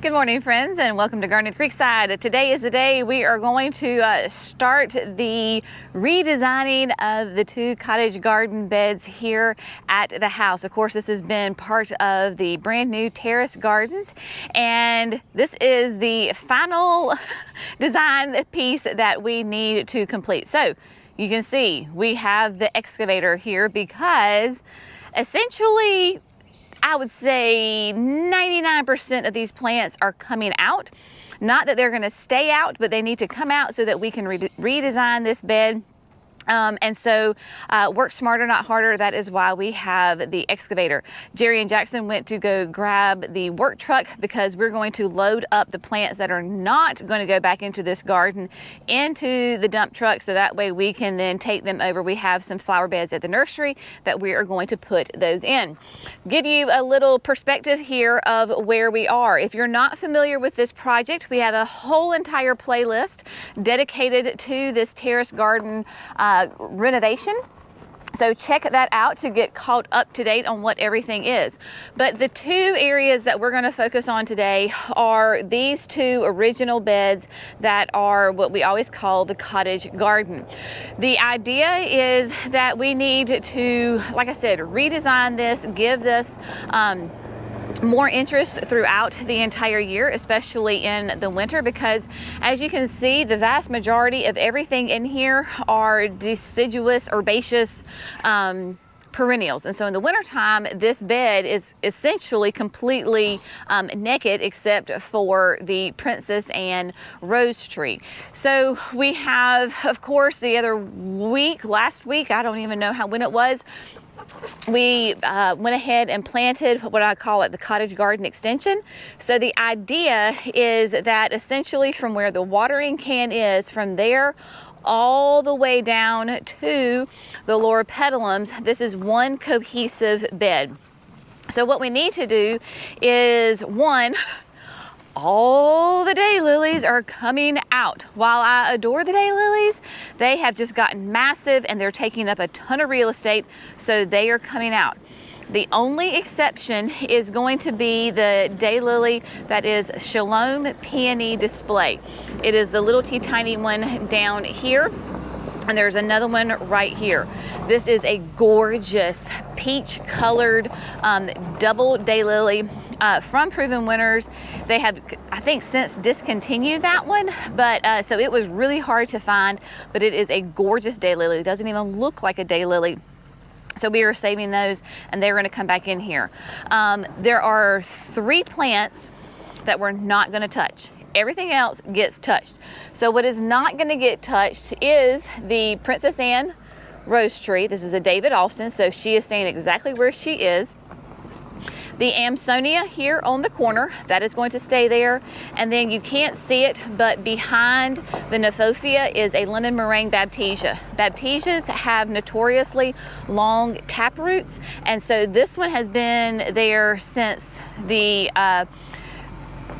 Good morning, friends, and welcome to Gardening with Creekside. Today is the day we are going to start the redesigning of the two cottage garden beds here at the house. Of course, this has been part of the brand new terrace gardens, and this is the final design piece that we need to complete. So you can see we have the excavator here because essentially I would say 99% of these plants are coming out. Not that they're going to stay out, but they need to come out so that we can redesign this bed. Work smarter, not harder. That is why we have the excavator. Jerry and Jackson went to go grab the work truck because we're going to load up the plants that are not going to go back into this garden into the dump truck, so that way we can then take them over. We have some flower beds at the nursery that we are going to put those in. Give you a little perspective here of where we are. If you're not familiar with this project, we have a whole entire playlist dedicated to this terrace garden renovation. So check that out to get caught up to date on what everything is. But the two areas that we're going to focus on today are these two original beds that are what we always call the cottage garden. The idea is that we need to, like I said, redesign this, give this more interest throughout the entire year, especially in the winter, because as you can see, the vast majority of everything in here are deciduous, herbaceous perennials. And so in the wintertime, this bed is essentially completely naked except for the Princess Anne rose tree. So we have, of course, the other week, last week, I don't even know when it was, we went ahead and planted what I call the cottage garden extension. So the idea is that essentially from where the watering can is, from there all the way down to the lower petalums, this is one cohesive bed. So what we need to do is, one, all the daylilies are coming out. While I adore the daylilies, they have just gotten massive and they're taking up a ton of real estate, so they are coming out. The only exception is going to be the daylily that is Shalom Peony Display. It is the little tiny one down here, and there's another one right here. This is a gorgeous peach colored double daylily from Proven Winners. They have, I think, since discontinued that one, but so it was really hard to find, but it is a gorgeous daylily. It doesn't even look like a daylily. So we are saving those, and they're going to come back in here. There are 3 plants that we're not going to touch. Everything else gets touched. So what is not going to get touched is the Princess Anne rose tree. This is a David Austin, so she is staying exactly where she is. The Amsonia here on the corner, that is going to stay there. And then you can't see it, but behind the Nephophia is a lemon meringue Baptisia. Baptisias have notoriously long tap roots, and so this one has been there since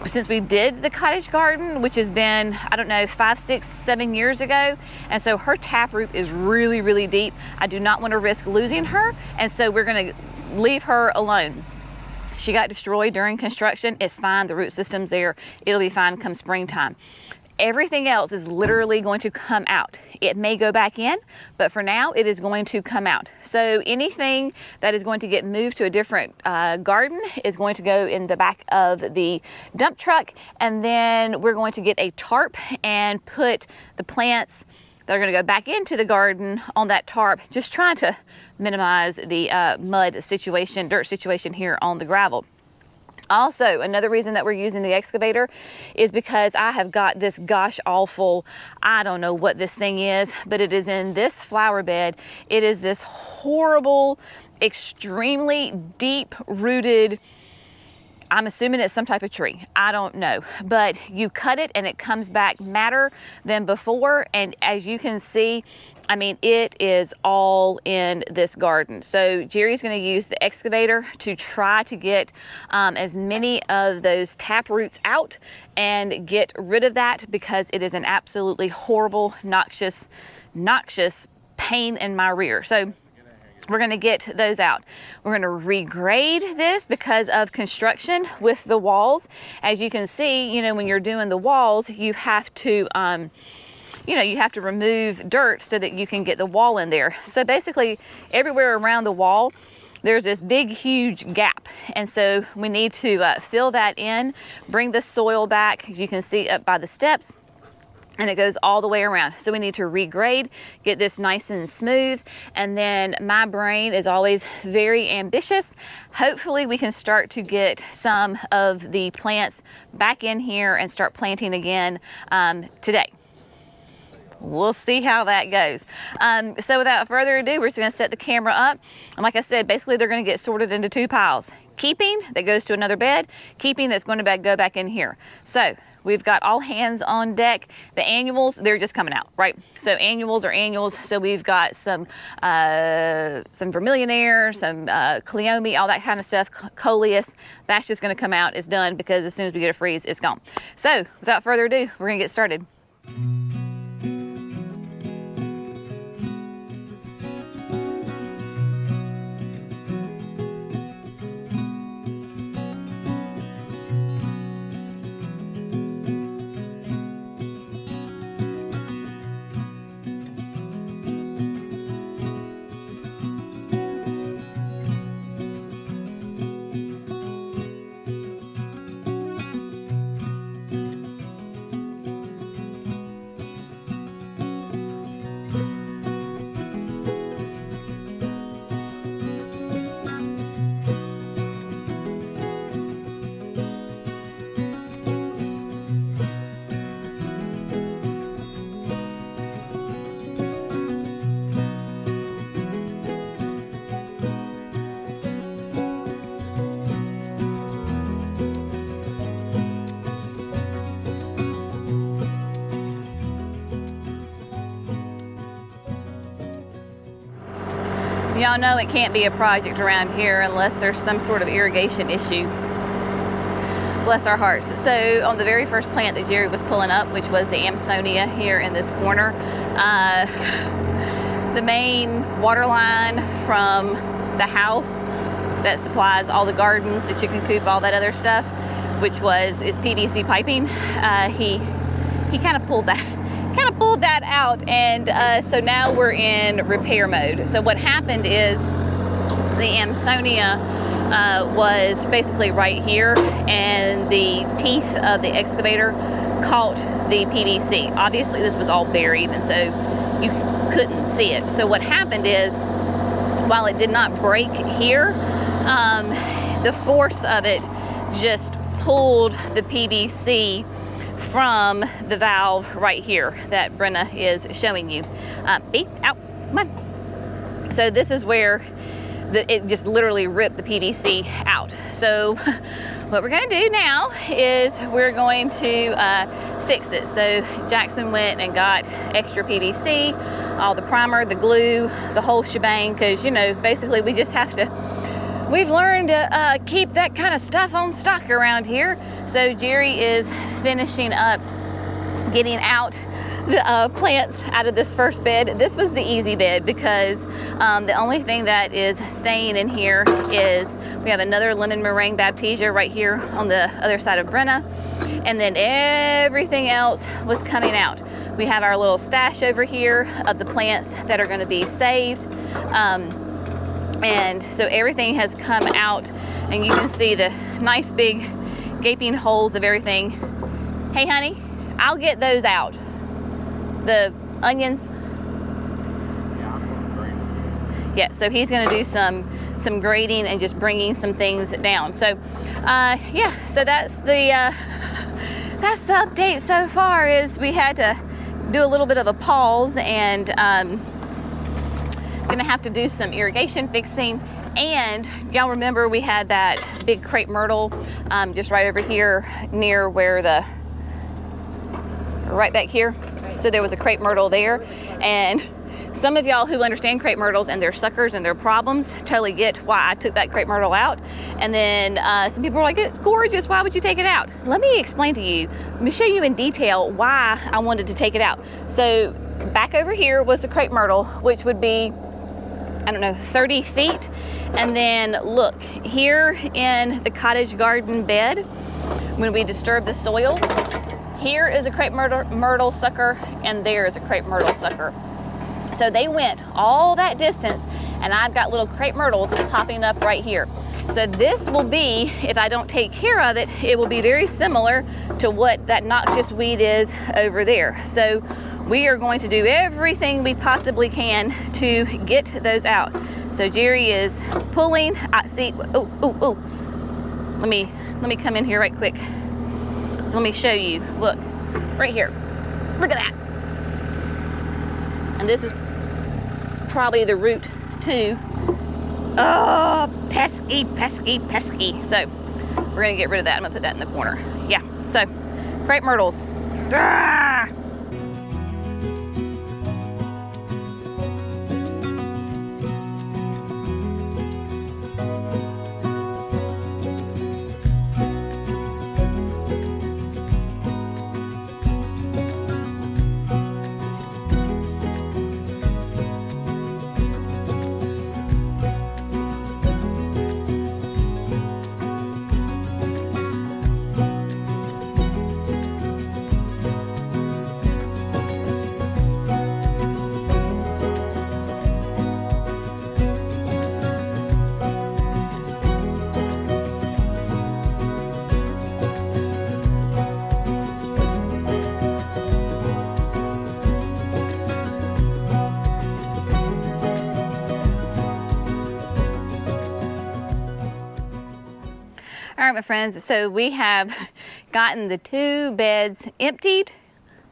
since we did the cottage garden, which has been, I don't know, 5, 6, 7 years ago. And so her taproot is really, really deep. I do not want to risk losing her, and so we're going to leave her alone. She got destroyed during construction. It's fine. The root system's there. It'll be fine come springtime. Everything else is literally going to come out. It may go back in, but for now it is going to come out. So anything that is going to get moved to a different garden is going to go in the back of the dump truck, and then we're going to get a tarp and put the plants that are going to go back into the garden on that tarp, just trying to minimize the mud situation, dirt situation here on the gravel. Also, another reason that we're using the excavator is because I have got this gosh awful, I don't know what this thing is, but it is in this flower bed. It is this horrible, extremely deep rooted, I'm assuming it's some type of tree. I don't know, but you cut it and it comes back madder than before. And as you can see, I mean, it is all in this garden. So Jerry's going to use the excavator to try to get as many of those tap roots out and get rid of that, because it is an absolutely horrible, noxious pain in my rear. So we're going to get those out. We're going to regrade this because of construction with the walls. As you can see, you know, when you're doing the walls, you have to, you know, you have to remove dirt so that you can get the wall in there. So basically everywhere around the wall, there's this big, huge gap. And so we need to fill that in, bring the soil back, as you can see up by the steps, and it goes all the way around. So we need to regrade, get this nice and smooth. And then my brain is always very ambitious. Hopefully we can start to get some of the plants back in here and start planting again today. We'll see how that goes. So without further ado, we're just gonna set the camera up. And like I said, basically they're gonna get sorted into two piles. Keeping, that goes to another bed. Keeping, that's going to go back in here. So we've got all hands on deck. The annuals, they're just coming out, right? So annuals are annuals. So we've got some Vermillionaire, some Cleome, all that kind of stuff, Coleus. That's just gonna come out, it's done, because as soon as we get a freeze, it's gone. So without further ado, we're gonna get started. Y'all know it can't be a project around here unless there's some sort of irrigation issue. Bless our hearts. So on the very first plant that Jerry was pulling up, which was the Amsonia here in this corner, the main water line from the house that supplies all the gardens, the chicken coop, all that other stuff, which is PVC piping, he kind of pulled that out, and so now we're in repair mode. So what happened is the Amsonia was basically right here, and the teeth of the excavator caught the PVC. Obviously this was all buried, and so you couldn't see it. So what happened is, while it did not break here, the force of it just pulled the PVC from the valve right here that Brenna is showing you. Beep, out, come on. So this is where it just literally ripped the PVC out. So what we're going to do now is we're going to fix it. So Jackson went and got extra PVC, all the primer, the glue, the whole shebang, because, you know, basically we just have to, we've learned to keep that kind of stuff on stock around here. So Jerry is finishing up getting out the plants out of this first bed. This was the easy bed because the only thing that is staying in here is we have another lemon meringue baptisia right here on the other side of Brenna, and then everything else was coming out. We have our little stash over here of the plants that are going to be saved. And so everything has come out, and you can see the nice big gaping holes of everything. Hey honey, I'll get those out. The onions. Yeah, so he's gonna do some grading and just bringing some things down. So yeah, so that's the update so far. Is we had to do a little bit of a pause, and gonna have to do some irrigation fixing. And y'all remember we had that big crepe myrtle just right over here near where right back here. So there was a crepe myrtle there, and some of y'all who understand crepe myrtles and their suckers and their problems totally get why I took that crepe myrtle out. And then some people were like, it's gorgeous, why would you take it out? Let me explain to you, let me show you in detail why I wanted to take it out. So back over here was the crepe myrtle, which would be I don't know, 30 feet. And then look, here in the cottage garden bed, when we disturb the soil, here is a crepe myrtle sucker, and there is a crepe myrtle sucker. So they went all that distance, and I've got little crepe myrtles popping up right here. So this will be, if I don't take care of it, it will be very similar to what that noxious weed is over there. So we are going to do everything we possibly can to get those out. So Jerry is pulling. See, oh. Let me come in here right quick. So let me show you. Look, right here. Look at that. And this is probably the root too. Oh, pesky. So we're gonna get rid of that. I'm gonna put that in the corner. Yeah, so crepe myrtles. Ah! All right, my friends, so we have gotten the 2 beds emptied,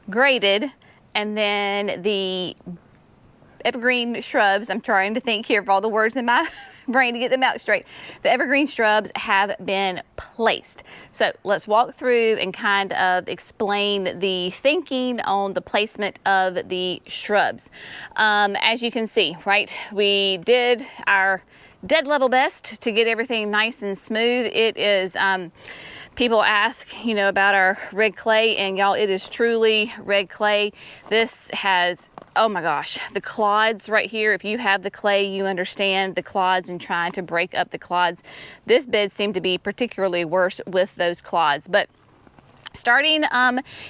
graded, and then the evergreen shrubs, I'm trying to think here of all the words in my brain to get them out straight. The evergreen shrubs have been placed. So let's walk through and kind of explain the thinking on the placement of the shrubs. As you can see, right, we did our dead level best to get everything nice and smooth. It is, people ask, you know, about our red clay, and y'all, it is truly red clay. This has, oh my gosh, the clods right here. If you have the clay, you understand the clods and trying to break up the clods. This bed seemed to be particularly worse with those clods. But starting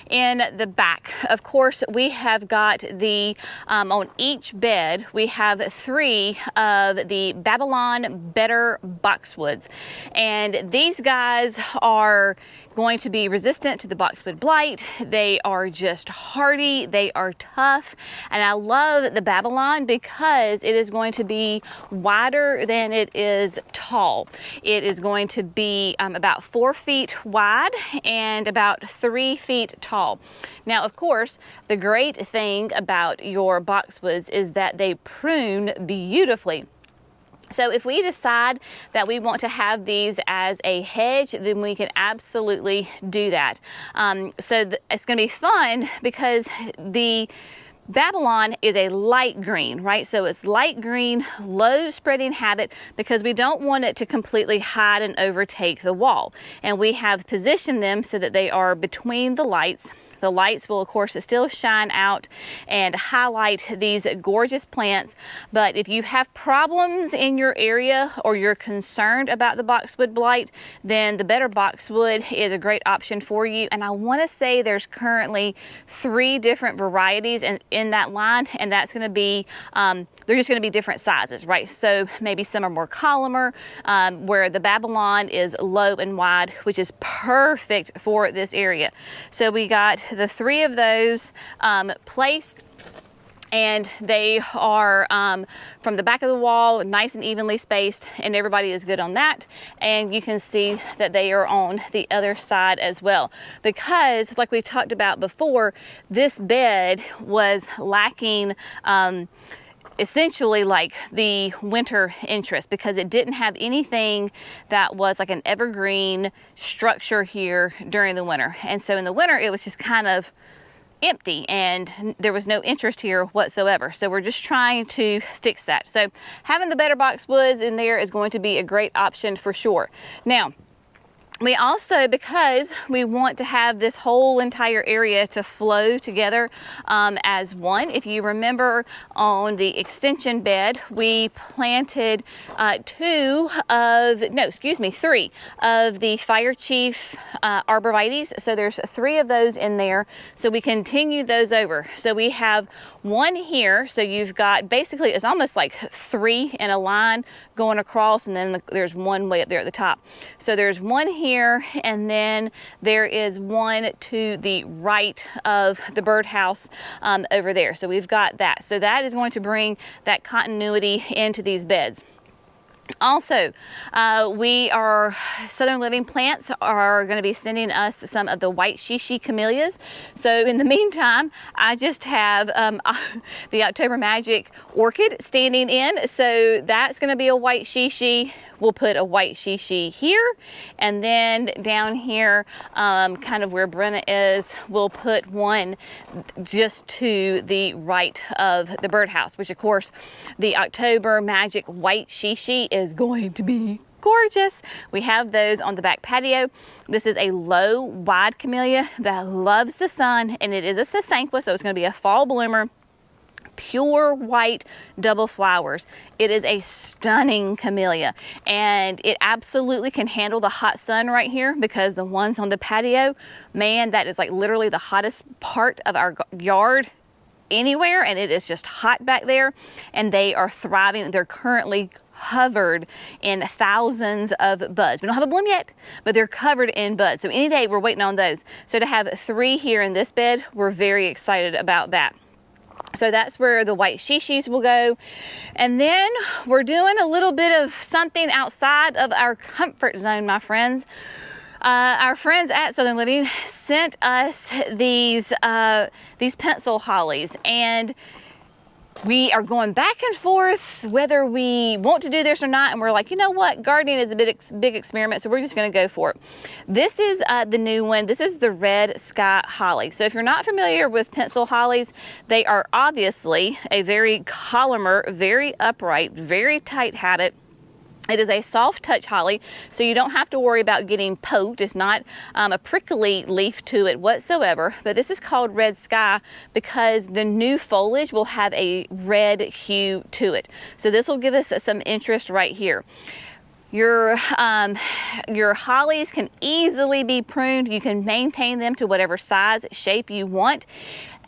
in the back, of course, we have got the, on each bed, we have 3 of the Babylon Better boxwoods. And these guys are going to be resistant to the boxwood blight. They are just hardy, they are tough, and I love the Babylon because it is going to be wider than it is tall. It is going to be about 4 feet wide and about 3 feet tall. Now, of course, the great thing about your boxwoods is that they prune beautifully. So if we decide that we want to have these as a hedge, then we can absolutely do that. It's going to be fun because the Babylon is a light green, right? So it's light green, low spreading habit, because we don't want it to completely hide and overtake the wall. And we have positioned them so that they are between the lights. The lights will, of course, still shine out and highlight these gorgeous plants. But if you have problems in your area or you're concerned about the boxwood blight, then the Better boxwood is a great option for you. And I want to say there's currently 3 different varieties in that line, and that's going to be, they're just going to be different sizes, right? So maybe some are more columnar, where the Babylon is low and wide, which is perfect for this area. So we got the 3 of those placed, and they are from the back of the wall, nice and evenly spaced, and everybody is good on that. And you can see that they are on the other side as well, because like we talked about before, this bed was lacking essentially like the winter interest, because it didn't have anything that was like an evergreen structure here during the winter. And so in the winter, it was just kind of empty and there was no interest here whatsoever. So we're just trying to fix that. So having the Better boxwoods in there is going to be a great option for sure. Now, We also, because we want to have this whole entire area to flow together as one, if you remember on the extension bed, we planted 3 of the Fire Chief arborvitaes. So there's 3 of those in there. So we continue those over. So we have 1 here. So you've got basically, it's almost like 3 in a line going across, and then there's 1 way up there at the top. So there's 1 here, and then there is 1 to the right of the birdhouse over there. So we've got that. So that is going to bring that continuity into these beds. Also, Southern Living Plants are going to be sending us some of the white shishi camellias. So in the meantime, I just have the October Magic orchid standing in. So that's going to be a white shishi. We'll put a white shishi here, and then down here, kind of where Brenna is, we'll put 1 just to the right of the birdhouse, which of course the October Magic white shishi is going to be gorgeous. We have those on the back patio. This is a low, wide camellia that loves the sun, and it is a sasanqua, so it's going to be a fall bloomer. Pure white double flowers. It is a stunning camellia, and it absolutely can handle the hot sun right here, because the ones on the patio, man, that is like literally the hottest part of our yard anywhere, and it is just hot back there, and they are thriving. They're currently covered in thousands of buds. We don't have a bloom yet, but they're covered in buds. So any day we're waiting on those. So to have 3 here in this bed, we're very excited about that. So that's where the white shishis will go. And then we're doing a little bit of something outside of our comfort zone, my friends. Our friends at Southern Living sent us these pencil hollies, and we are going back and forth whether we want to do this or not, and we're like, you know what, gardening is a big experiment, so we're just going to go for it. This is the new one. This is the Red Sky Holly. So if you're not familiar with pencil hollies, they are obviously a very columnar, very upright, very tight habit. It is a soft touch holly, so you don't have to worry about getting poked. It's not a prickly leaf to it whatsoever, but this is called Red Sky because the new foliage will have a red hue to it. So this will give us some interest right here. Your hollies can easily be pruned. You can maintain them to whatever size, shape you want.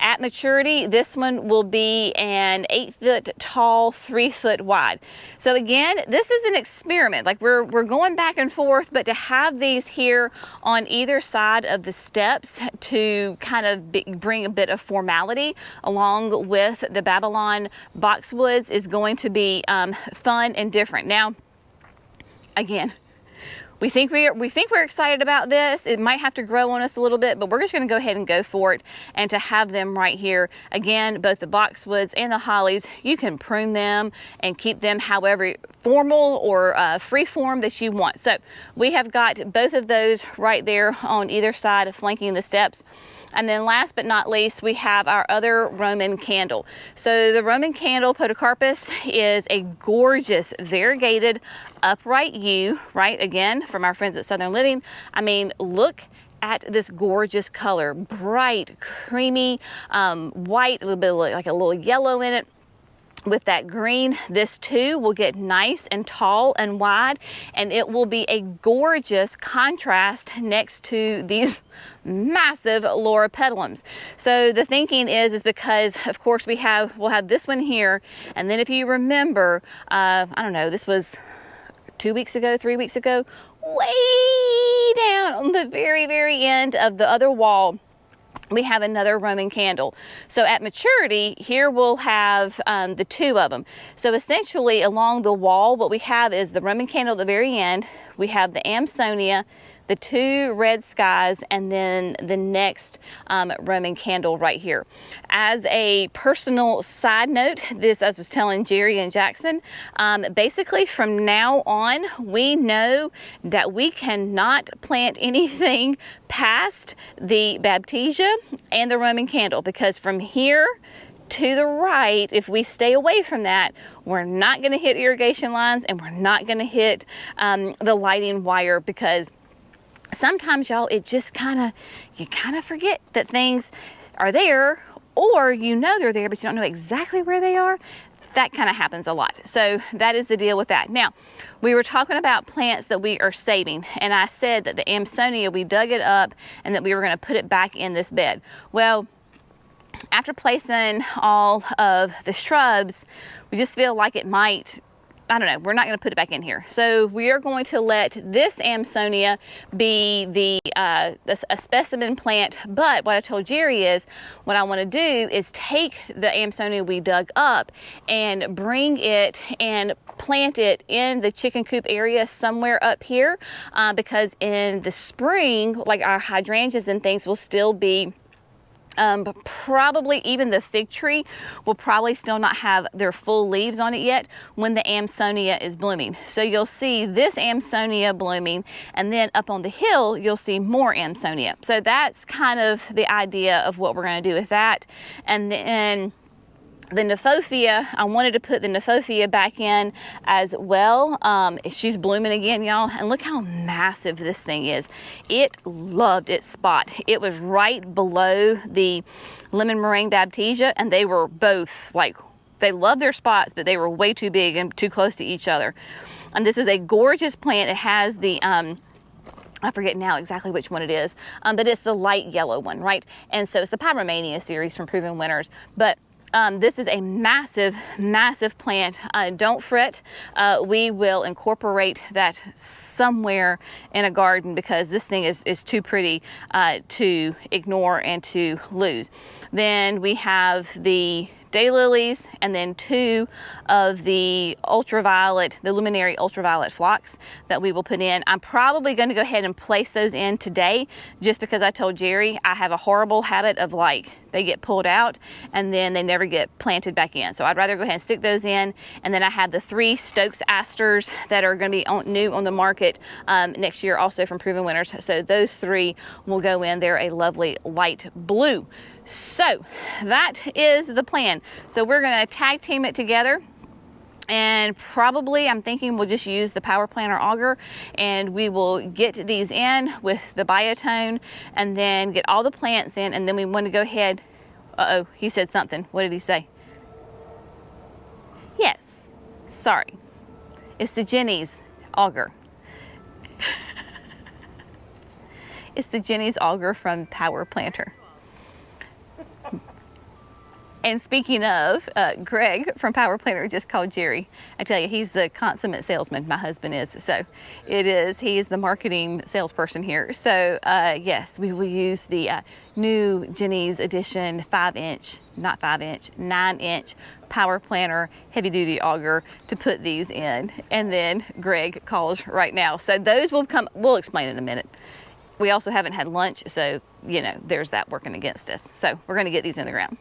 At maturity, this one will be an 8-foot tall, 3-foot wide. So again, this is an experiment. Like we're going back and forth, but to have these here on either side of the steps to kind of bring a bit of formality along with the Babylon boxwoods is going to be fun and different. Now, again, we think we're excited about this. It might have to grow on us a little bit, but we're just going to go ahead and go for it. And to have them right here, again, both the boxwoods and the hollies, you can prune them and keep them however formal or free form that you want. So we have got both of those right there on either side of flanking the steps. And then last but not least, we have our other Roman candle. So the Roman candle podocarpus is a gorgeous variegated upright yew, right? Again, from our friends at Southern Living. I mean, look at this gorgeous color, bright, creamy, white, a little bit like a little yellow in it. With that green, this too will get nice and tall and wide, and it will be a gorgeous contrast next to these massive loropetalums. So the thinking is because of course we'll have this one here, and then if you remember, I don't know, this was 2 weeks ago, 3 weeks ago, way down on the very end of the other wall, we have another Roman candle. So at maturity, here we'll have the 2 of them. So essentially along the wall, what we have is the Roman candle at the very end. We have the Amsonia, the 2 red skies, and then the next Roman candle right here. As a personal side note, this, as I was telling Jerry and Jackson, basically from now on, we know that we cannot plant anything past the Baptisia and the Roman candle, because from here to the right, if we stay away from that, we're not going to hit irrigation lines and we're not going to hit the lighting wire, because sometimes, y'all, it just you kind of forget that things are there, or you know they're there, but you don't know exactly where they are. That kind of happens a lot. So that is the deal with that. Now, we were talking about plants that we are saving, and I said that the Amsonia, we dug it up and that we were going to put it back in this bed. Well, after placing all of the shrubs, we just feel like it might, I don't know, we're not going to put it back in here. So we are going to let this Amsonia be a specimen plant. But what I told Jerry is, what I want to do is take the Amsonia we dug up and bring it and plant it in the chicken coop area somewhere up here, because in the spring, like our hydrangeas and things will still be but probably even the fig tree will probably still not have their full leaves on it yet when the Amsonia is blooming. So you'll see this Amsonia blooming, and then up on the hill you'll see more Amsonia. So that's kind of the idea of what we're going to do with that. And then the Nephofia, I wanted to put the Nephofia back in as well. She's blooming again, y'all, and look how massive this thing is. It loved its spot. It was right below the lemon meringue baptisia, and they were both like, they loved their spots, but they were way too big and too close to each other. And this is a gorgeous plant. It has the I forget now exactly which one it is, but it's the light yellow one, right? And so it's the Pyromania series from Proven Winners. But this is a massive, massive plant. Don't fret. We will incorporate that somewhere in a garden because this thing is too pretty to ignore and to lose. Then we have the daylilies, and then 2 of the ultraviolet, the luminary ultraviolet phlox that we will put in. I'm probably going to go ahead and place those in today, just because I told Jerry I have a horrible habit of, like, they get pulled out and then they never get planted back in. So I'd rather go ahead and stick those in. And then I have the 3 Stokes asters that are going to be new on the market next year, also from Proven Winners. So those 3 will go in. They're a lovely light blue. So that is the plan. So we're going to tag team it together. And probably, I'm thinking we'll just use the Power Planter auger, and we will get these in with the biotone and then get all the plants in, and then we want to go ahead. Uh-oh, he said something. What did he say? Yes, sorry. It's the Jenny's auger. It's the Jenny's auger from Power Planter. And speaking of, Greg from Power Planter just called Jerry. I tell you, he's the consummate salesman, my husband is. So he is the marketing salesperson here. So yes, we will use the new Jenny's Edition 9-inch Power Planter heavy duty auger to put these in. And then Greg calls right now. So those will come, we'll explain in a minute. We also haven't had lunch, so you know, there's that working against us. So we're gonna get these in the ground.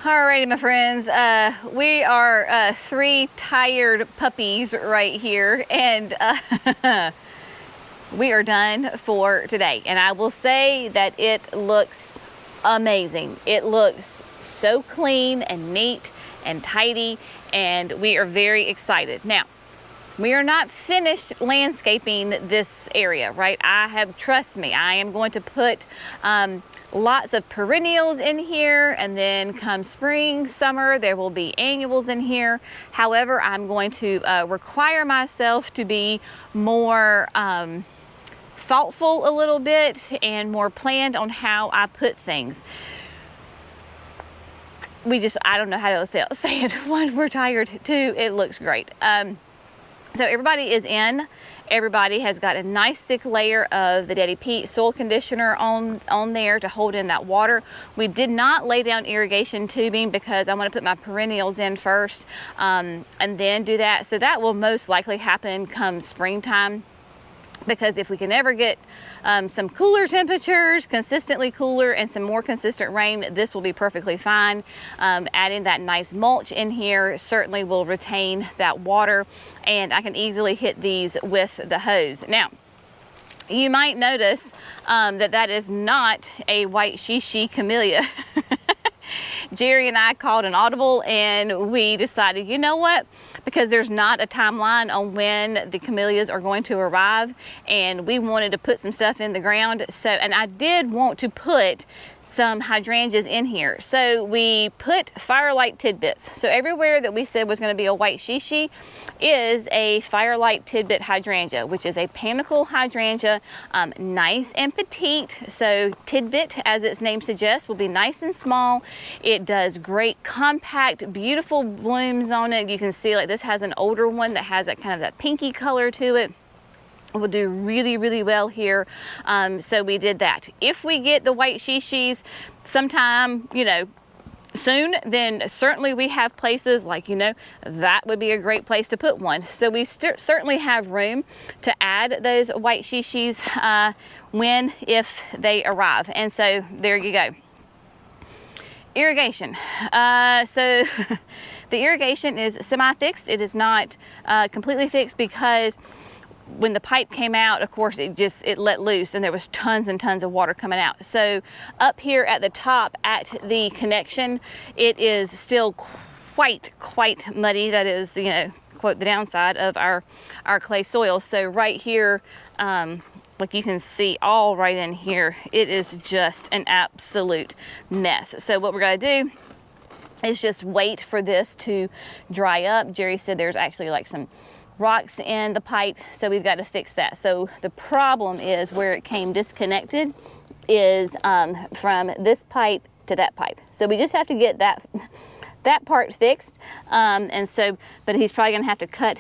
Alrighty, my friends, we are 3 tired puppies right here, and we are done for today. And I will say that it looks amazing. It looks so clean and neat and tidy, and we are very excited. Now, we are not finished landscaping this area, right? Trust me, I am going to put lots of perennials in here, and then come spring, summer, there will be annuals in here. However, I'm going to require myself to be more thoughtful a little bit and more planned on how I put things. I don't know how to say it. One, we're tired. Two, it looks great. So everybody is in. Everybody has got a nice thick layer of the Daddy Pete soil conditioner on there to hold in that water. We did not lay down irrigation tubing because I want to put my perennials in first and then do that. So that will most likely happen come springtime, because if we can ever get some cooler temperatures, consistently cooler, and some more consistent rain, this will be perfectly fine. Adding that nice mulch in here certainly will retain that water, and I can easily hit these with the hose. Now, you might notice that is not a white shishi camellia. Jerry and I called an audible, and we decided, you know what? Because there's not a timeline on when the camellias are going to arrive, and we wanted to put some stuff in the ground. And I did want to put some hydrangeas in here. So we put firelight tidbits. So everywhere that we said was going to be a white shishi is a firelight tidbit hydrangea, which is a panicle hydrangea, nice and petite. So tidbit, as its name suggests, will be nice and small. It does great, compact, beautiful blooms on it. You can see like this has an older one that has that kind of that pinky color to it. Will do really, really well here. So we did that. If we get the white shishis sometime, soon, then certainly we have places like, that would be a great place to put one. So we certainly have room to add those white shishis if they arrive. And so there you go. Irrigation. So the irrigation is semi-fixed. It is not completely fixed, because when the pipe came out, of course, it let loose, and there was tons and tons of water coming out. So up here at the top at the connection, it is still quite muddy. That is, quote, the downside of our clay soil. So right here, like you can see all right in here, it is just an absolute mess. So what we're going to do is just wait for this to dry up. Jerry said there's actually like some rocks in the pipe, so we've got to fix that. So the problem is where it came disconnected is from this pipe to that pipe. So we just have to get that part fixed. But he's probably gonna have to cut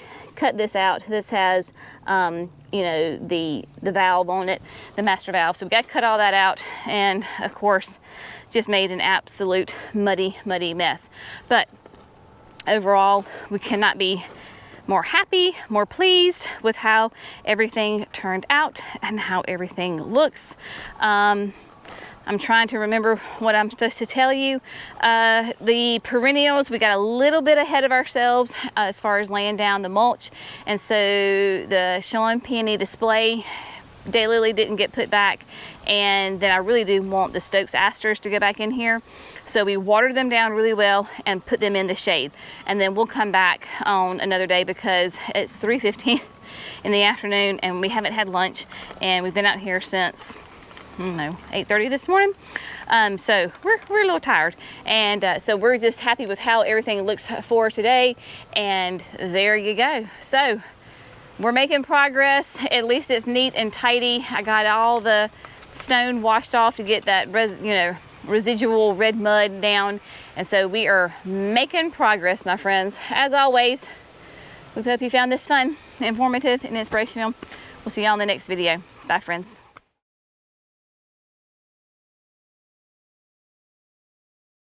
this out. This has the valve on it, the master valve. So we got to cut all that out, and of course just made an absolute muddy mess. But overall, we cannot be more happy, more pleased with how everything turned out and how everything looks. I'm trying to remember what I'm supposed to tell you. The perennials, we got a little bit ahead of ourselves as far as laying down the mulch. And so the Sean Peony display daylily didn't get put back. And then I really do want the Stokes asters to go back in here. So we watered them down really well and put them in the shade. And then we'll come back on another day, because it's 3:15 in the afternoon and we haven't had lunch, and we've been out here since 8:30 this morning. So we're a little tired, and so we're just happy with how everything looks for today. And there you go. So we're making progress. At least it's neat and tidy. I got all the stone washed off to get that residual red mud down, and so we are making progress, my friends. As always, we hope you found this fun, informative, and inspirational. We'll see y'all in the next video. Bye, friends.